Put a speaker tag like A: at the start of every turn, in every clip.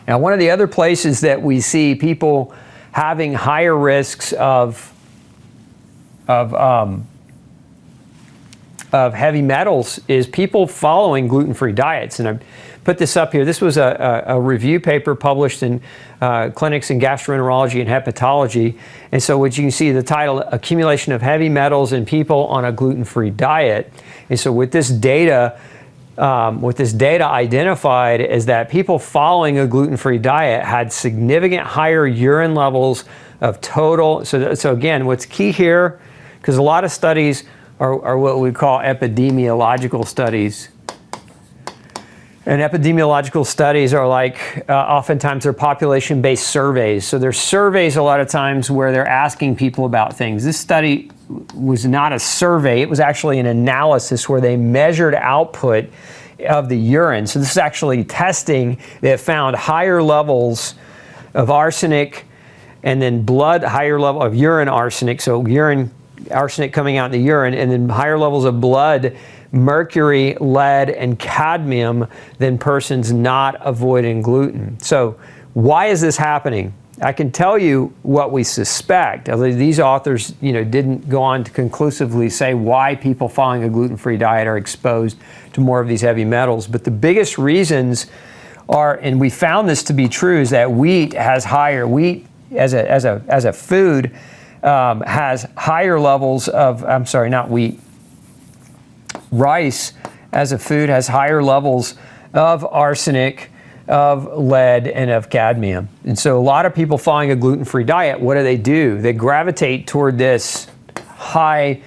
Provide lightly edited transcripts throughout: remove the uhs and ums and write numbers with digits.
A: Now, one of the other places that we see people having higher risks of heavy metals is people following gluten-free diets. And I put this up here. This was a review paper published in Clinics in Gastroenterology and Hepatology. And so what you can see, the title, Accumulation of Heavy Metals in People on a Gluten-Free Diet. And so with this data identified is that people following a gluten-free diet had significant higher urine levels of total. So again, what's key here, because a lot of studies are what we call epidemiological studies. And epidemiological studies are like, oftentimes they're population-based surveys. So there's surveys a lot of times where they're asking people about things. This study was not a survey, it was actually an analysis where they measured output of the urine. So this is actually testing that found higher levels of arsenic and then blood, higher level of urine arsenic. So urine arsenic coming out in the urine, and then higher levels of blood, mercury, lead, and cadmium than persons not avoiding gluten. So why is this happening? I can tell you what we suspect. These authors, didn't go on to conclusively say why people following a gluten-free diet are exposed to more of these heavy metals. But the biggest reasons are, and we found this to be true, is that wheat as a food has higher levels of, rice as a food has higher levels of arsenic, of lead, and of cadmium. And so a lot of people following a gluten-free diet, what do? They gravitate toward this high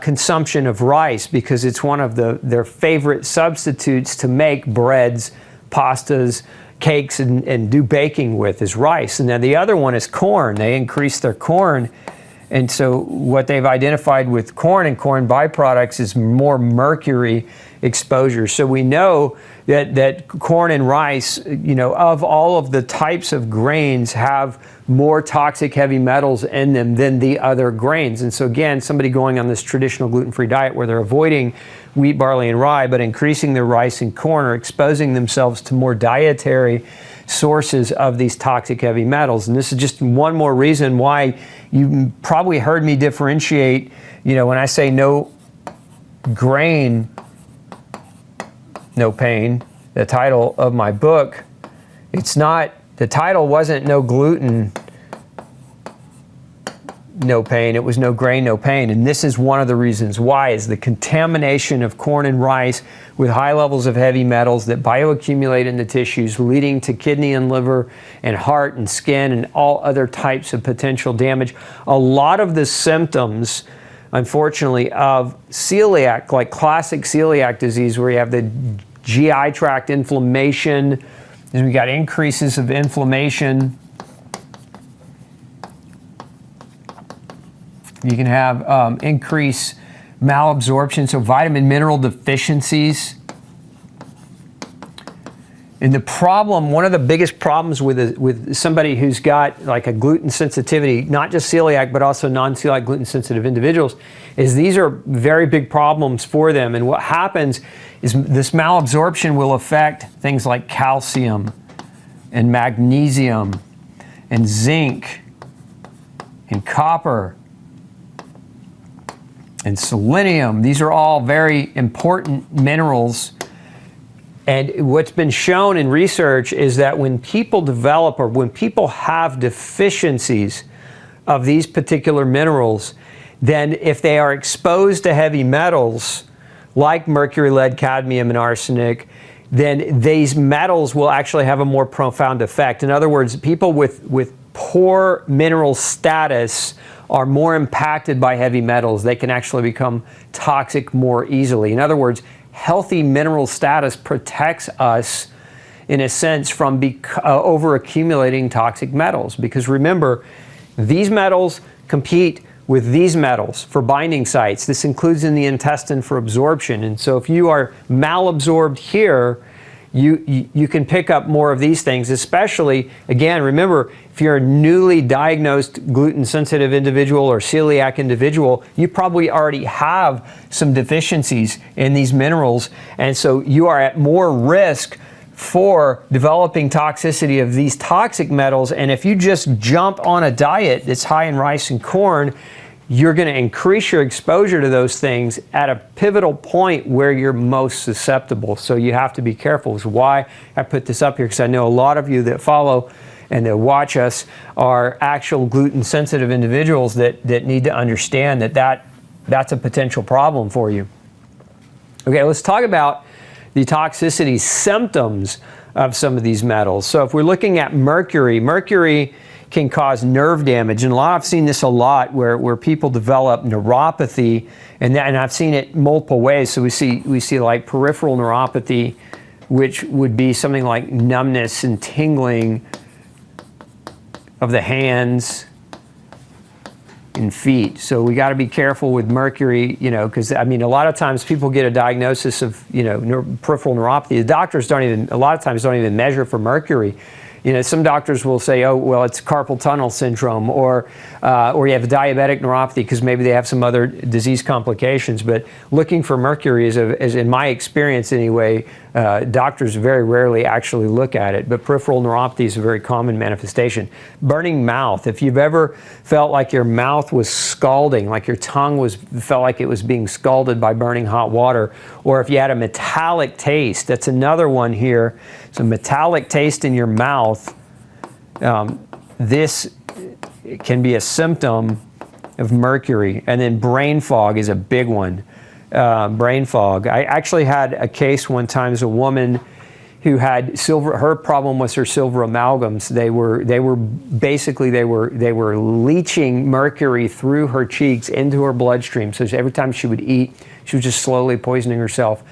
A: consumption of rice because it's one of their favorite substitutes to make breads, pastas, cakes, and do baking with is rice. And then the other one is corn. They increase their corn. And so what they've identified with corn and corn byproducts is more mercury exposure. So we know that corn and rice, of all of the types of grains, have more toxic heavy metals in them than the other grains. And so again, somebody going on this traditional gluten-free diet where they're avoiding wheat, barley, and rye, but increasing their rice and corn, are exposing themselves to more dietary sources of these toxic heavy metals. And this is just one more reason why you probably heard me differentiate, when I say no grain, no pain, the title of my book, the title wasn't no gluten, no pain, it was no grain, no pain. And this is one of the reasons why, is the contamination of corn and rice with high levels of heavy metals that bioaccumulate in the tissues, leading to kidney and liver and heart and skin and all other types of potential damage. A lot of the symptoms, unfortunately, of celiac, like classic celiac disease, where you have the GI tract inflammation, and we got increases of inflammation. You can have increased malabsorption, so vitamin mineral deficiencies. And the problem, one of the biggest problems with somebody who's got like a gluten sensitivity, not just celiac, but also non-celiac gluten sensitive individuals, is these are very big problems for them. And what happens is this malabsorption will affect things like calcium and magnesium and zinc and copper and selenium. These are all very important minerals. And what's been shown in research is that when people develop, or when people have deficiencies of these particular minerals, then if they are exposed to heavy metals like mercury, lead, cadmium, and arsenic, then these metals will actually have a more profound effect. In other words, people with poor mineral status are more impacted by heavy metals. They can actually become toxic more easily. In other words, healthy mineral status protects us, in a sense, from over-accumulating toxic metals. Because remember, these metals compete with these metals for binding sites. This includes in the intestine for absorption. And so if you are malabsorbed here, you can pick up more of these things, especially, again, remember, if you're a newly diagnosed gluten-sensitive individual or celiac individual, you probably already have some deficiencies in these minerals, and so you are at more risk for developing toxicity of these toxic metals. And if you just jump on a diet that's high in rice and corn, you're going to increase your exposure to those things at a pivotal point where you're most susceptible. So you have to be careful. Is why I put this up here, because I know a lot of you that follow and that watch us are actual gluten sensitive individuals that need to understand that's a potential problem for you. Okay, let's talk about the toxicity symptoms of some of these metals. So if we're looking at mercury, mercury can cause nerve damage, and I've seen this a lot where people develop neuropathy, and I've seen it multiple ways. So we see like peripheral neuropathy, which would be something like numbness and tingling of the hands and feet. So we got to be careful with mercury, because I mean, a lot of times people get a diagnosis of, peripheral neuropathy. The doctors a lot of times don't even measure for mercury. Some doctors will say, oh, well, it's carpal tunnel syndrome, or you have diabetic neuropathy because maybe they have some other disease complications. But looking for mercury is in my experience anyway, doctors very rarely actually look at it. But peripheral neuropathy is a very common manifestation. Burning mouth. If you've ever felt like your mouth was scalding, like your tongue felt like it was being scalded by burning hot water, or if you had a metallic taste, that's another one here. So metallic taste in your mouth, this can be a symptom of mercury. And then brain fog is a big one. Brain fog. I actually had a case one time as a woman who had her problem was her silver amalgams. They were leaching mercury through her cheeks into her bloodstream. So every time she would eat, she was just slowly poisoning herself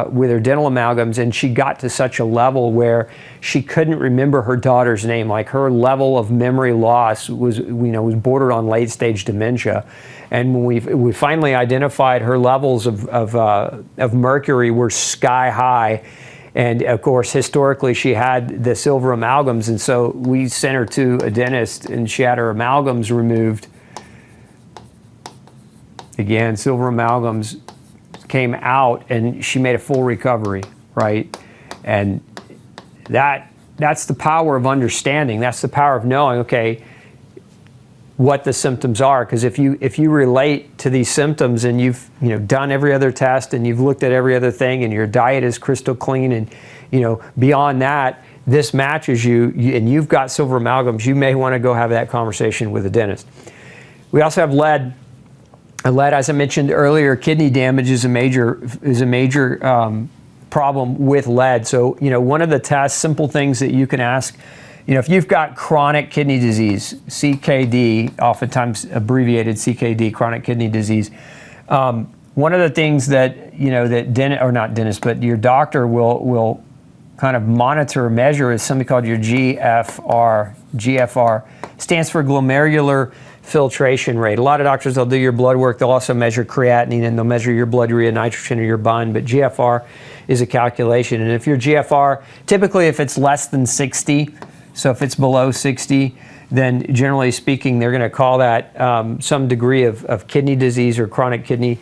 A: with her dental amalgams, and she got to such a level where she couldn't remember her daughter's name. Like, her level of memory loss was bordered on late stage dementia. And when we finally identified her levels of mercury were sky high, and of course historically she had the silver amalgams, and so we sent her to a dentist and she had her amalgams removed. Again, silver amalgams came out and she made a full recovery, right? And that's the power of understanding. That's the power of knowing, okay, what the symptoms are. Because if you relate to these symptoms and you've done every other test and you've looked at every other thing and your diet is crystal clean, and beyond that, this matches you and you've got silver amalgams, you may want to go have that conversation with a dentist. We also have lead. Lead, as I mentioned earlier, kidney damage is a major problem with lead. So, one of the tests, simple things that you can ask, if you've got chronic kidney disease, CKD, oftentimes abbreviated CKD, chronic kidney disease, one of the things that, but your doctor will kind of monitor or measure is something called your GFR. GFR stands for glomerular filtration rate. A lot of doctors, they'll do your blood work. They'll also measure creatinine, and they'll measure your blood urea nitrogen or your bun. But GFR is a calculation. And if your GFR, typically if it's less than 60, so if it's below 60, then generally speaking, they're going to call that some degree of kidney disease or chronic kidney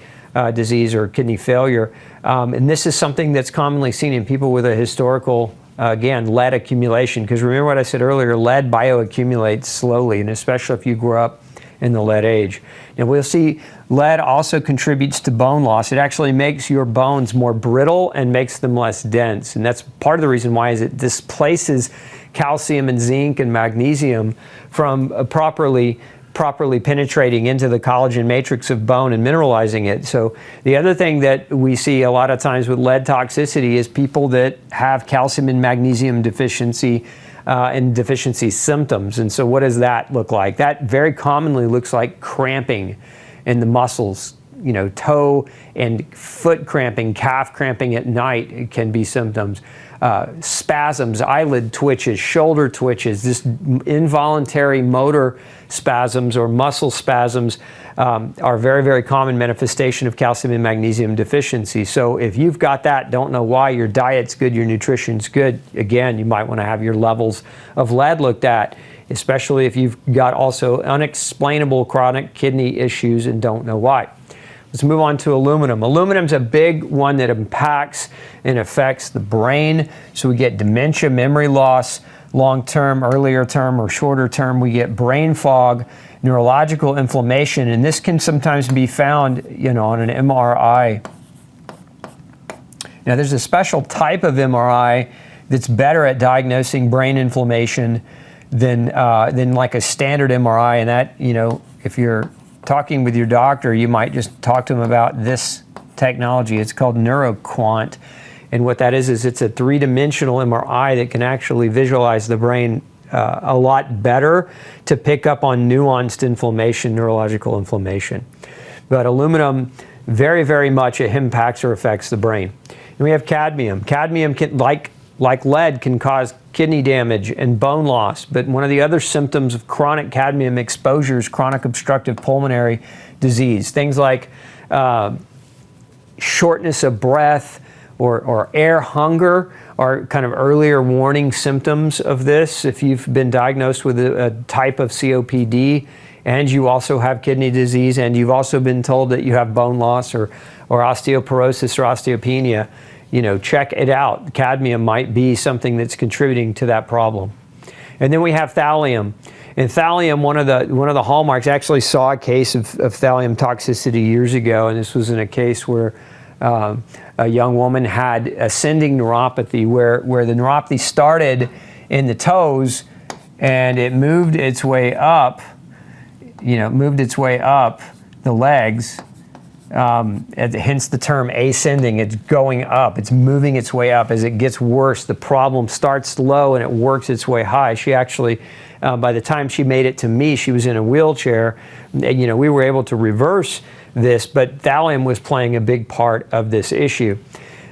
A: disease or kidney failure. And this is something that's commonly seen in people with a historical lead accumulation. Because remember what I said earlier, lead bioaccumulates slowly, and especially if you grow up in the lead age. Now we'll see lead also contributes to bone loss. It actually makes your bones more brittle and makes them less dense. And that's part of the reason why is it displaces calcium and zinc and magnesium from properly penetrating into the collagen matrix of bone and mineralizing it. So the other thing that we see a lot of times with lead toxicity is people that have calcium and magnesium deficiency and deficiency symptoms. And so what does that look like? That very commonly looks like cramping in the muscles, toe and foot cramping, calf cramping at night can be symptoms. Spasms, eyelid twitches, shoulder twitches, just involuntary motor spasms or muscle spasms are very, very common manifestation of calcium and magnesium deficiency. So if you've got that, don't know why, your diet's good, your nutrition's good, again, you might want to have your levels of lead looked at, especially if you've got also unexplainable chronic kidney issues and don't know why. Let's move on to aluminum. Aluminum's a big one that impacts and affects the brain. So we get dementia, memory loss, long-term, earlier term, or shorter term. We get brain fog, neurological inflammation, and this can sometimes be found, on an MRI. Now, there's a special type of MRI that's better at diagnosing brain inflammation than like a standard MRI, and that, if you're talking with your doctor, you might just talk to them about this technology. It's called NeuroQuant, and what that is it's a three-dimensional MRI that can actually visualize the brain a lot better to pick up on nuanced inflammation, neurological inflammation. But aluminum, very, very much it impacts or affects the brain. And we have cadmium. Cadmium can, like lead, can cause kidney damage and bone loss. But one of the other symptoms of chronic cadmium exposure is chronic obstructive pulmonary disease. Things like shortness of breath or air hunger are kind of earlier warning symptoms of this. If you've been diagnosed with a type of COPD and you also have kidney disease and you've also been told that you have bone loss or osteoporosis or osteopenia, check it out. Cadmium might be something that's contributing to that problem. And then we have thallium. And thallium, one of the hallmarks, actually saw a case of thallium toxicity years ago, and this was in a case where a young woman had ascending neuropathy, where the neuropathy started in the toes and it moved its way up, the legs. Hence the term ascending. It's going up. It's moving its way up. As it gets worse, the problem starts low and it works its way high. She actually, by the time she made it to me, she was in a wheelchair. We were able to reverse this, but thallium was playing a big part of this issue.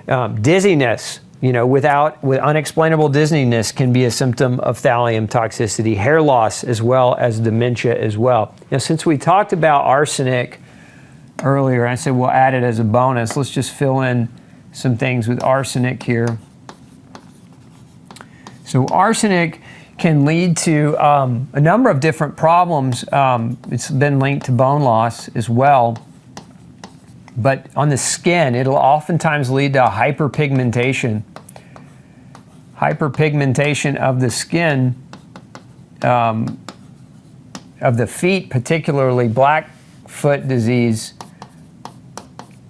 A: Dizziness, with unexplainable dizziness can be a symptom of thallium toxicity. Hair loss as well as dementia as well. Now, since we talked about arsenic earlier, I said we'll add it as a bonus. Let's just fill in some things with arsenic here. So arsenic can lead to a number of different problems. It's been linked to bone loss as well. But on the skin, it'll oftentimes lead to hyperpigmentation. Hyperpigmentation of the skin, of the feet, particularly Blackfoot disease,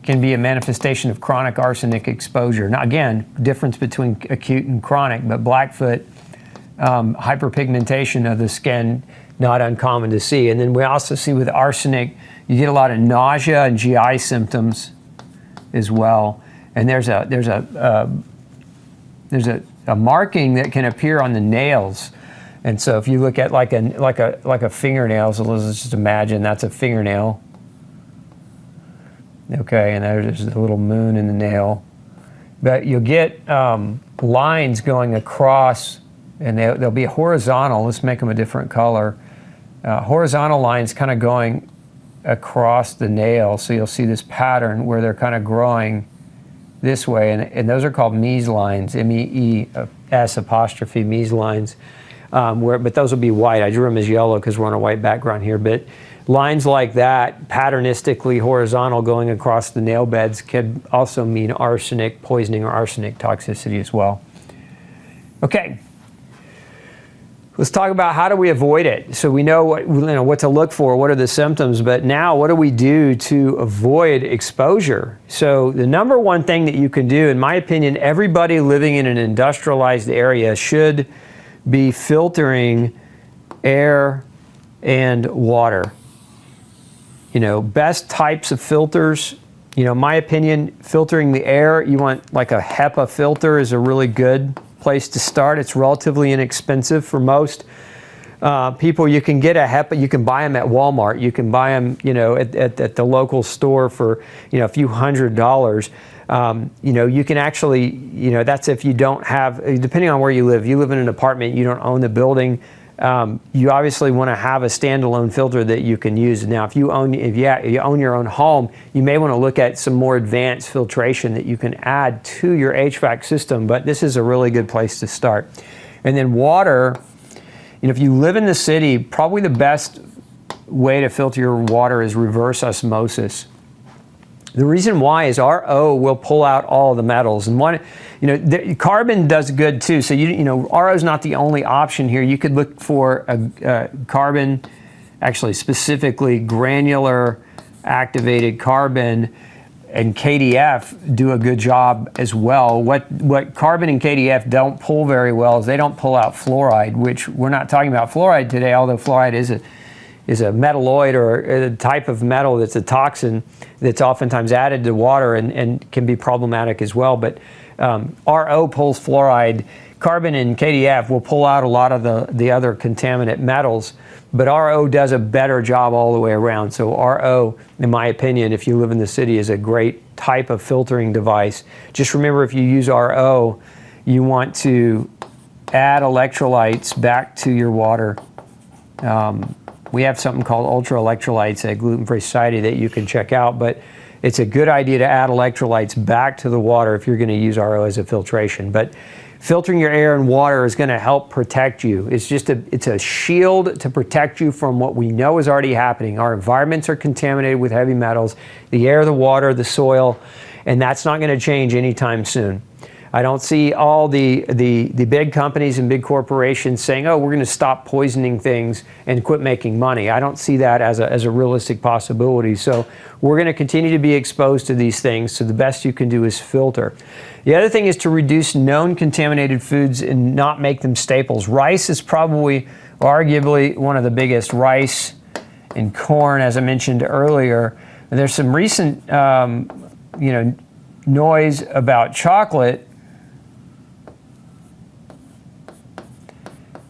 A: can be a manifestation of chronic arsenic exposure. Now, again, difference between acute and chronic, but Blackfoot, hyperpigmentation of the skin, not uncommon to see. And then we also see with arsenic, you get a lot of nausea and GI symptoms as well. And there's a marking that can appear on the nails. And so if you look at like a fingernail, so let's just imagine that's a fingernail. Okay, and there's a little moon in the nail. But you'll get lines going across, and they'll be horizontal. Let's make them a different color. Horizontal lines kind of going across the nail. So you'll see this pattern where they're kind of growing this way. And those are called Mies lines, M-E-E-S apostrophe, Mies lines. But those will be white. I drew them as yellow because we're on a white background here. But lines like that, patternistically horizontal going across the nail beds, could also mean arsenic poisoning or arsenic toxicity as well. Okay. Let's talk about how do we avoid it. So we know what to look for, what are the symptoms, but now what do we do to avoid exposure? So the number one thing that you can do, in my opinion, everybody living in an industrialized area should be filtering air and water. Best types of filters, in my opinion, filtering the air, you want like a HEPA filter is a really good place to start. It's relatively inexpensive for most people. You can get a HEPA, you can buy them at Walmart. You can buy them, at the local store for, a few $100s. You can actually, that's if you don't have, depending on where you live. You live in an apartment, you don't own the building. You obviously want to have a standalone filter that you can use. Now, if you own your own home, you may want to look at some more advanced filtration that you can add to your HVAC system, but this is a really good place to start. And then water, if you live in the city, probably the best way to filter your water is reverse osmosis. The reason why is RO will pull out all the metals, and carbon does good too. So RO is not the only option here. You could look for a carbon, actually specifically granular activated carbon, and KDF do a good job as well. What carbon and KDF don't pull very well is they don't pull out fluoride, which we're not talking about fluoride today, although fluoride is a metalloid or a type of metal that's a toxin that's oftentimes added to water and can be problematic as well. But RO pulls fluoride. Carbon and KDF will pull out a lot of the other contaminant metals, but RO does a better job all the way around. So RO, in my opinion, if you live in the city, is a great type of filtering device. Just remember, if you use RO, you want to add electrolytes back to your water. We have something called ultra electrolytes at Gluten Free Society that you can check out, but it's a good idea to add electrolytes back to the water if you're going to use RO as a filtration. But filtering your air and water is going to help protect you. It's a shield to protect you from what we know is already happening. Our environments are contaminated with heavy metals, the air, the water, the soil, and that's not going to change anytime soon. I don't see all the big companies and big corporations saying, oh, we're going to stop poisoning things and quit making money. I don't see that as a realistic possibility. So we're going to continue to be exposed to these things. So the best you can do is filter. The other thing is to reduce known contaminated foods and not make them staples. Rice is probably, arguably, one of the biggest. Rice and corn, as I mentioned earlier. And there's some recent noise about chocolate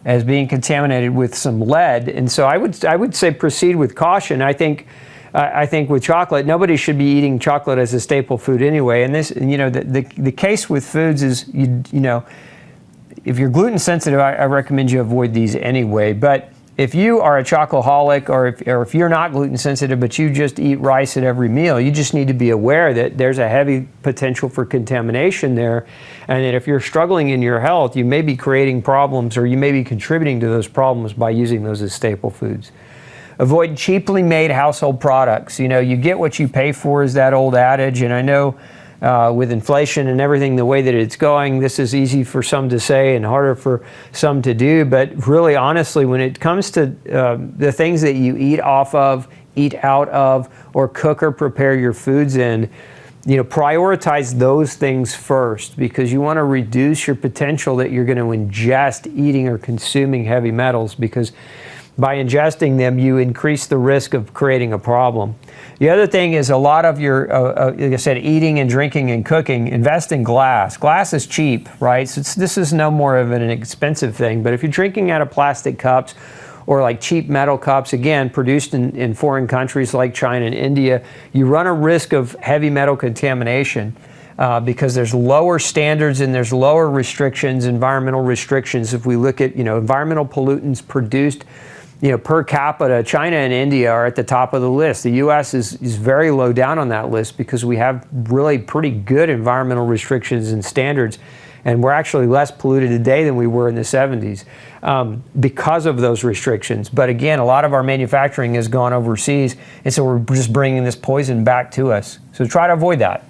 A: as being contaminated with some lead, and so I would say proceed with caution. I think with chocolate, nobody should be eating chocolate as a staple food anyway. And this, the case with foods is, if you're gluten sensitive, I recommend you avoid these anyway. But if you are a chocoholic, or if you're not gluten sensitive, but you just eat rice at every meal, you just need to be aware that there's a heavy potential for contamination there, and that if you're struggling in your health, you may be creating problems, or you may be contributing to those problems by using those as staple foods. Avoid cheaply made household products. You get what you pay for is that old adage, and I know with inflation and everything the way that it's going, this is easy for some to say and harder for some to do. But really, honestly, when it comes to the things that you eat off of, eat out of, or cook or prepare your foods in, prioritize those things first, because you want to reduce your potential that you're going to ingest eating or consuming heavy metals, because by ingesting them, you increase the risk of creating a problem. The other thing is, a lot of your, like I said, eating and drinking and cooking, invest in glass. Glass is cheap, right? So this is no more of an expensive thing. But if you're drinking out of plastic cups or like cheap metal cups, again, produced in foreign countries like China and India, you run a risk of heavy metal contamination. Because there's lower standards and there's lower restrictions, environmental restrictions. If we look at environmental pollutants produced per capita, China and India are at the top of the list. The U.S. is very low down on that list because we have really pretty good environmental restrictions and standards, and we're actually less polluted today than we were in the 70s because of those restrictions. But again, a lot of our manufacturing has gone overseas, and so we're just bringing this poison back to us. So try to avoid that.